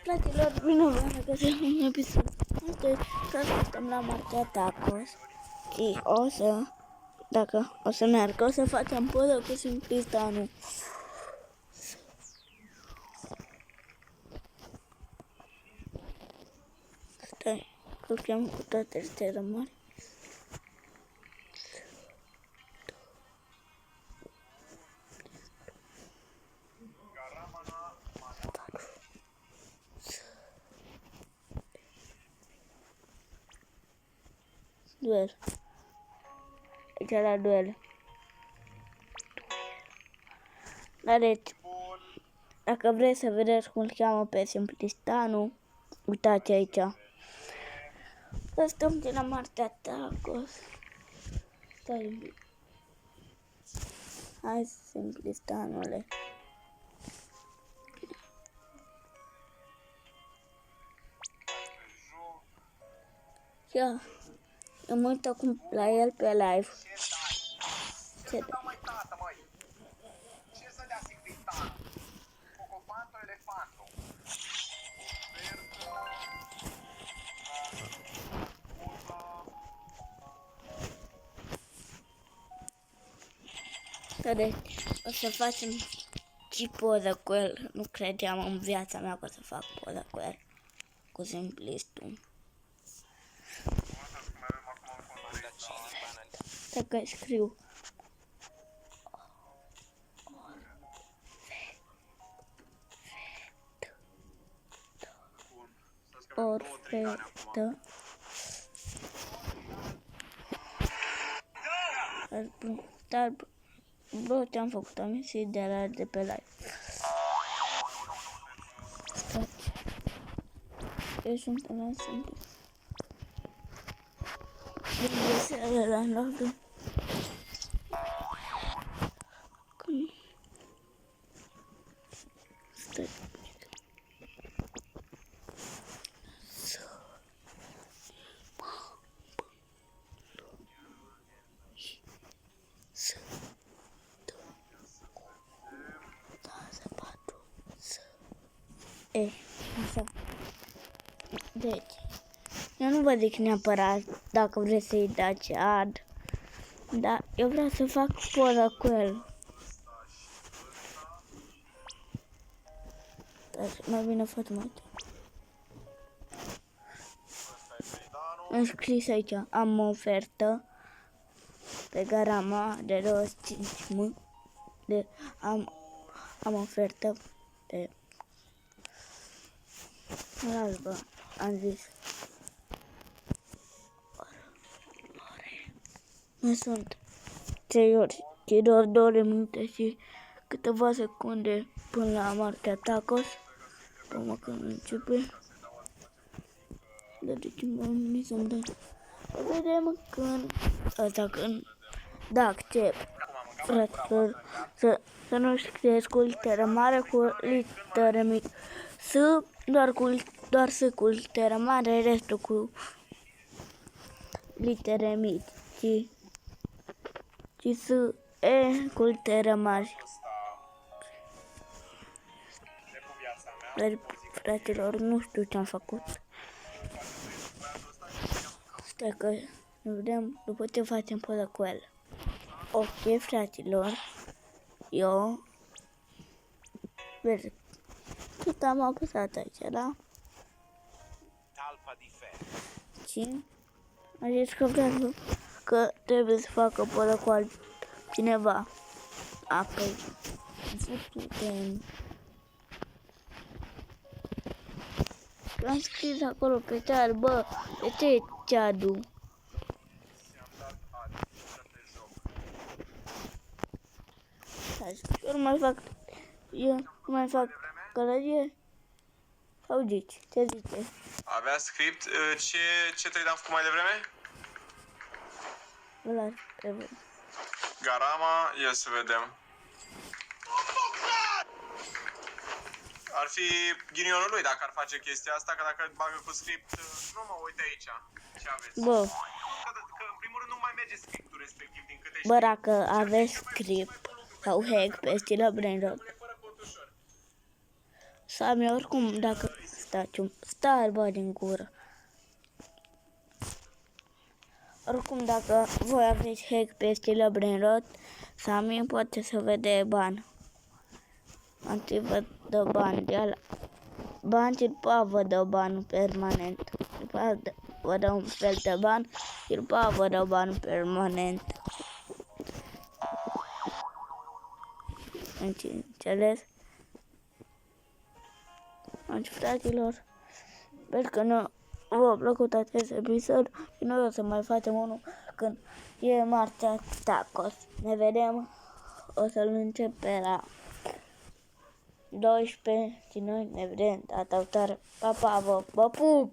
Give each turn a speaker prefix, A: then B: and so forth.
A: Fraților, bine v-am regăsit un episod. Astăzi, că suntem la Martea Tacos și dacă o să meargă, o să facem poză cu Simplistanu. Stai, că chem cu toate astea rămâri. Duel. Aici la duel. Dar deci, dacă vreți să vedeți cum îl cheamă pe Simplistanu, uitați aici. Ăsta e la Martea Tacos. Stai un pic. Hai, Simplistanule. Ia, eu mă uit acum la el pe live. Ce dă?
B: Ce să dea Simplistanu? Cocofantul, elefantul.
A: Deci, o să facem și poză cu el. Nu credeam în viața mea că o să fac poză cu el. Cu Simplistul. Dacă scriu Orfetă. Dar, bro, ce-am făcut? Am ieșit de la de pe live. Stați. Eu sunt la simplu. Trebuie să le la locul. Stai. Așa. Deci, eu nu vă zic neapărat dacă vreți să-i dați ad, dar eu vreau să fac poză cu el. Deci, mai bine facem aici. Am scris aici, am o ofertă pe Garama de 25.000. Am ofertă de... Las, bă, am zis. Mai sunt 3 ori și doar 2 minute și câteva secunde până la Martea Tacos. Până când începe. Dar de ce mă să-mi dai? Vedem când da, accept. Fraților, să nu scrieți cu literă mare, cu literă mică. Doar să cu literă mare, restul cu litere mici. Și să cu litere mari. Dar, fraților, nu știu ce am făcut. Stai că ne vedem după ce facem poză cu el. Ok, fraților, eu vezi cât am apăsat aici, da? Și am zis că trebuie să facă poză cu altcineva. Apoi, am scris acolo pe chat, bă, de ce e chat-ul? Eu mai fac călăgie? Sau zici? Ce zice?
B: Avea script. Ce trade am făcut mai devreme?
A: Ăla trebuie.
B: Garama, ia să vedem. Ar fi ghinionul lui dacă ar face chestia asta, că dacă bagă cu script, nu mă, uite aici, ce aveți.
A: Bă.
B: Că în primul rând nu mai merge scriptul respectiv din câte
A: Bă, dacă aveți script sau hack pe Stila Brainrot Sami, oricum, dacă stai bă din gură. Oricum, dacă voi aveți hack pe stilă Brainrot, Sami poate să vede bani. Întâi vă dă bani de ala. Bani și după vă dă bani permanent. După vă dă un fel de bani și după vă dă bani permanent. Înțeles? Deci, fraților, sper că nu v-a plăcut acest episod și noi o să mai facem unul când e marțea tacos. Ne vedem, o să-l încep pe la 12 și noi ne vedem data viitoare. Pa, pa, vă pup!